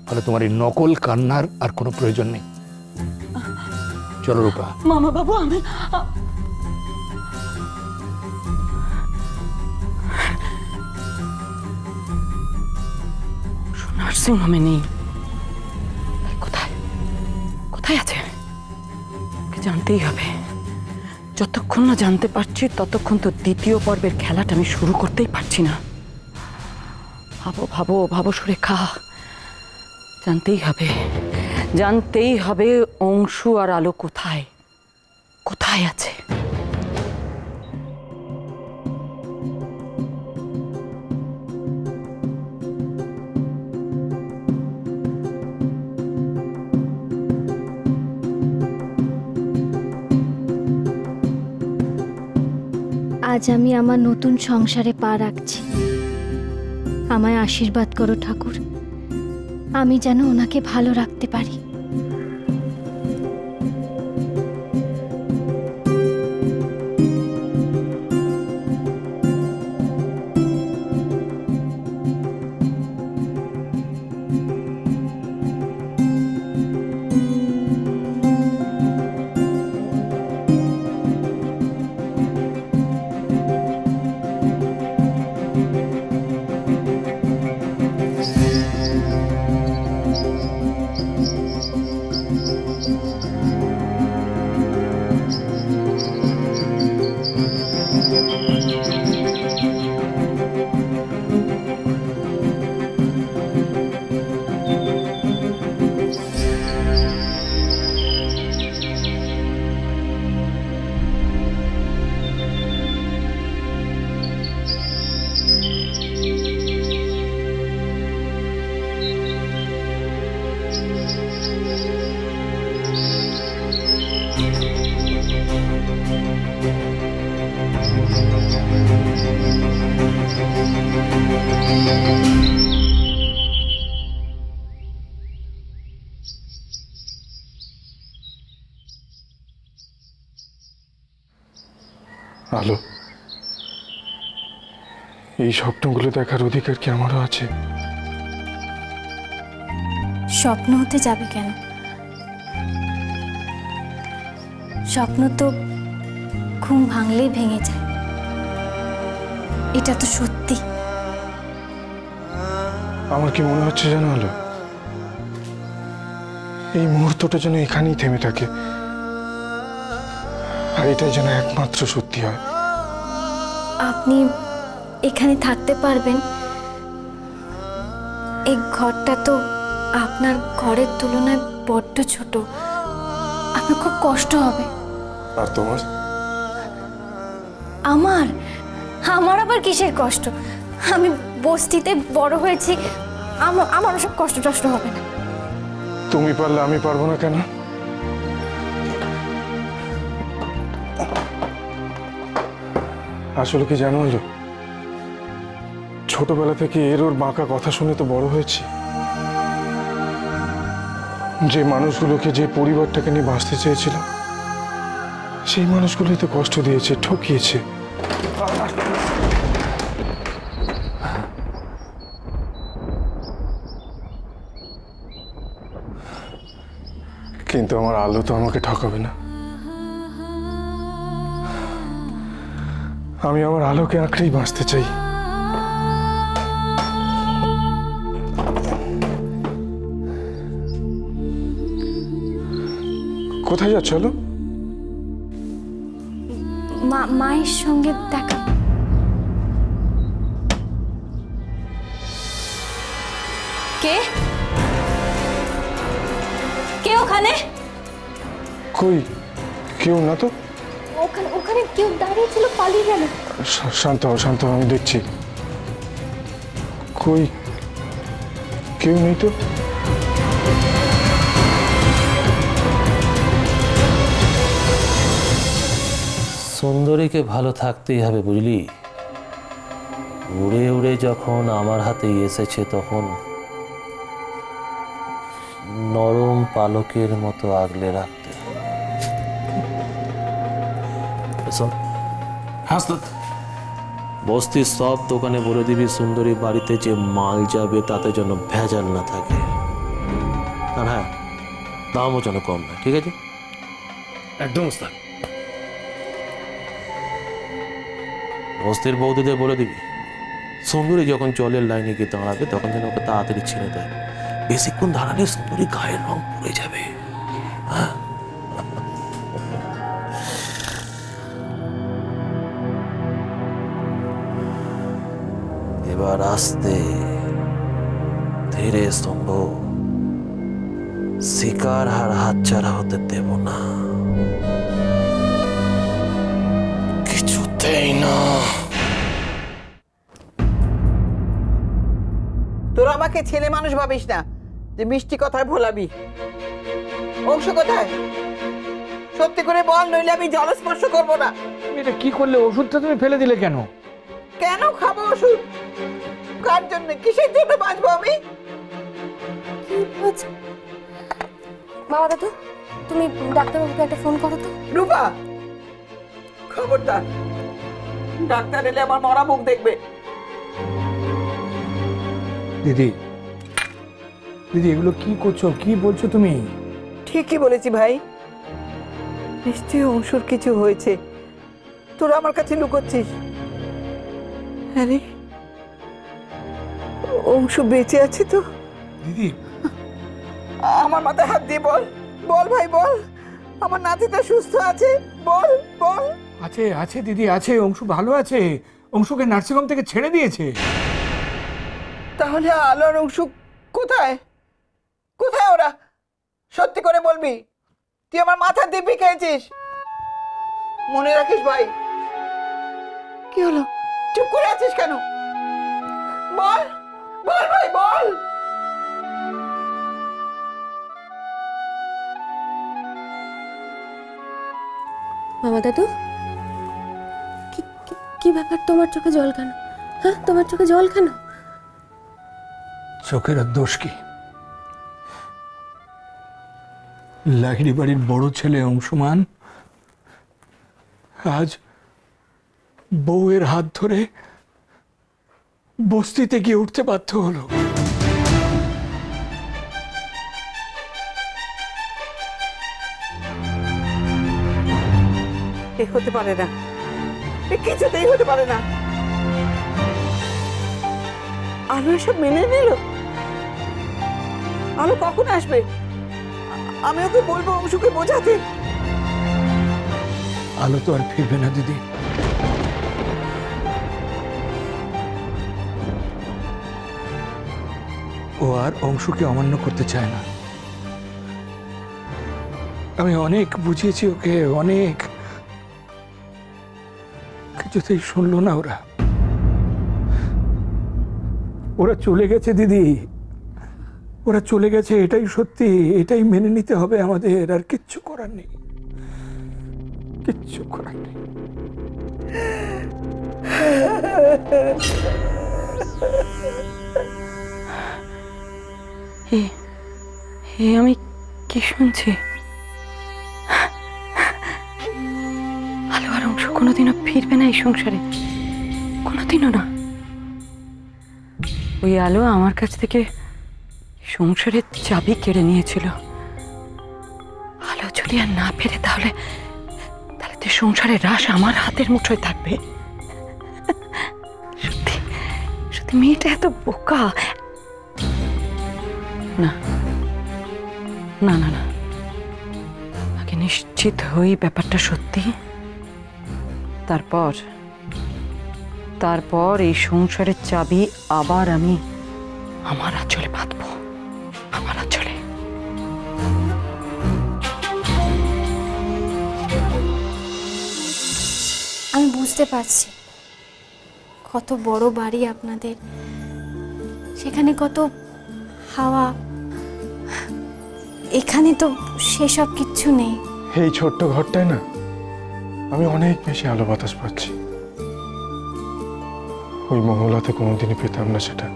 ফলে তোমার এই নকল কান্নার আর কোনো প্রয়োজন নেই। চলো রূপা। মামা বাবু, আমি নার্সিংহোমে নেই। কোথায় কোথায় আছে? জানতেই হবে। যতক্ষণ না জানতে পারছি ততক্ষণ তো দ্বিতীয় পর্বের খেলাটা আমি শুরু করতেই পারছি না। ভাবো ভাবো ভাবো সুরেখা, জানতেই হবে, জানতেই হবে অংশু আর আলো কোথায় কোথায় আছে। আজ আমি আমার নতুন সংসারে পা রাখছি। আমায় আশীর্বাদ করো ঠাকুর, আমি যেন ওনাকে ভালো রাখতে পারি। আলো, এই স্বপ্নগুলো দেখার অধিকার কি আমারও আছে? স্বপ্ন হতে যাবে কেন? স্বপ্ন তো ঘুম ভাঙলেই ভেঙে যায়। এটা তো সত্যি। আমার কি মনে হচ্ছে জানো আলো, এই মুহূর্তটা যেন এখানেই থেমে থাকে, আর এটাই যেন একমাত্র সত্যি হয়। আপনি এখানে থাকতে পারবেন? এই ঘরটা তো আপনার ঘরের তুলনায় বড্ড ছোট, আপনার খুব কষ্ট হবে। আর তোমার? আমার আমার আবার কিসের কষ্ট? আমি বস্তিতে বড় হয়েছি, আমার ওসব কষ্ট টষ্ট হবে না। তুমি পারলে আমি পারবো না কেন? আসলে কি জানো আলো, ছোটবেলা থেকে এর ওর বাঁকা কথা শুনে তো বড় হয়েছি। যে মানুষগুলোকে, যে পরিবারটাকে নিয়ে বাঁচতে চেয়েছিলাম, সেই মানুষগুলোই তো কষ্ট দিয়েছে, ঠকিয়েছে। কিন্তু আমার আলো তো আমাকে ঠকাবে না। আমি আমার আলোকে আঁকড়েই বাঁচতে চাই। কোথায় যাচ্ছ আলো? মায়ের সঙ্গে দেখা। কে কে ওখানে? কই, কেউ না তো। ওখানে ওখানে কেউ দাঁড়িয়ে ছিল, পালিয়ে গেল। শান্ত হও, শান্ত হও, আমি দেখছি। কই, কেউ নেই তো। সুন্দরীকে ভালো থাকতেই হবে, বুঝলি? উড়ে উড়ে যখন আমার হাতে এসেছে তখন নরম পালকের মতো আগলে রাখতে। বস্তির সব দোকানে বলে দিবি সুন্দরী বাড়িতে যে মাল যাবে তাতে যেন ভেজাল না থাকে। আর হ্যাঁ, দামও যেন কম না, ঠিক আছে? একদম ওস্তাদ। বস্তির বৌদিদের বলে দিবি, সুন্দরী যখন জলের লাইনে গিয়ে দাঁড়াবে তখন যেন ওকে তাড়াতাড়ি ছেড়ে দেয়। বেশিক্ষণ দাঁড়ালে সুন্দরী গায়ের রং পড়ে যাবে। হ্যাঁ, এবার আস্তে ধীরে স্তম্ভ, শিকার আর হাতছাড়া হতে দেব না, কিছুতেই না। তোরা আমাকে ছেলে মানুষ ভাবিস না যে মিষ্টি কথায় ভোলাবি। অংশ কোথায়? সত্যি করে বল, নইলে আমি জলস্পর্শ করবো না। তুমি এটা কি করলে? ওষুধটা তুমি ফেলে দিলে কেন? কেন খাবো ওষুধ? কার জন্য, কিসের জন্য বাঁচবো আমি? বাবা দাদু, তুমি ডাক্তারবাবুকে একটা ফোন করো তো। রূপা, খবরদার, ডাক্তার এলে আমার মরা মুখ দেখবে। দিদি, দিদি এগুলো কি করছো? কি বলছো তুমি? ঠিকই বলেছি ভাই, নিশ্চয়ই অংশুর কিছু হয়েছে, তোরা আমার কাছে লুকোচ্ছিস। আরে অংশু বেঁচে আছে তো? দিদি, আমার মাথায় হাত দিয়ে বল, বল ভাই বল, আমার নাতিটা সুস্থ আছে, বল বল। আছে আছে দিদি, আছে। অংশু ভালো আছে। অংশুকে নার্সিংহোম থেকে ছেড়ে দিয়েছে। তাহলে আলো আর অংশু কোথায়? কোথায় ওরা? সত্যি করে বলবি, তুই আমার মাথা দিব্যি খেয়েছিস। মনে রাখিস ভাই। কি হলো, চুপ করে আছিস কেন? বল বল ভাই বল। মামা দাদু, কি ব্যাপার? তোমার চোখে জল কেন? হ্যাঁ, তোমার চোখে জল কেন? চোখের আর দোষ কি? লাহিড়ি বাড়ির বড় ছেলে অংশুমান আজ বউয়ের হাত ধরে বস্তিতে গিয়ে উঠতে বাধ্য হলো। এ হতে পারে না, এ কিছুতেই হতে পারে না। আলো এসব মেনে নিল? আলো কখন আসবে? আমি ওকে বলবো অংশুকে বোঝাতে। আলো তো আর ফিরবে না দিদি। ও আর অংশুকে অমান্য করতে চায় না। আমি অনেক বুঝিয়েছি ওকে, অনেক, কিছুতেই শুনলো না ওরা। ওরা চলে গেছে দিদি, ওরা চলে গেছে, এটাই সত্যি, এটাই মেনে নিতে হবে আমাদের। আর কিচ্ছু করার নেই, কিচ্ছু করার নেই। আমি কি শুনছি? আলো আর অংশ কোনোদিনও ফিরবে না এই সংসারে, কোনোদিনও না। ওই আলো আমার কাছ থেকে সংসারের চাবি কেড়ে নিয়েছিল। আলো যদি আর না ফেরে তাহলে তো সংসারের রাশ আমার হাতের মুঠোয় থাকবে। সত্যি সত্যি মেয়েটা এত বোকা। না না না না, আগে নিশ্চিত হই ব্যাপারটা সত্যি, তারপর এই সংসারের চাবি আবার আমি আমার আঁচলে বাঁধবো, আমার আঁচলে। আমি বুঝতে পারছি কত বড় বাড়ি আপনাদের, সেখানে কত হাওয়া, এখানে তো সেসব কিচ্ছু নেই। এই ছোট্ট ঘরটায় না আমি অনেক বেশি আলো বাতাস পাচ্ছি। ওই মহলাতে কোনোদিনই পেতাম না সেটা।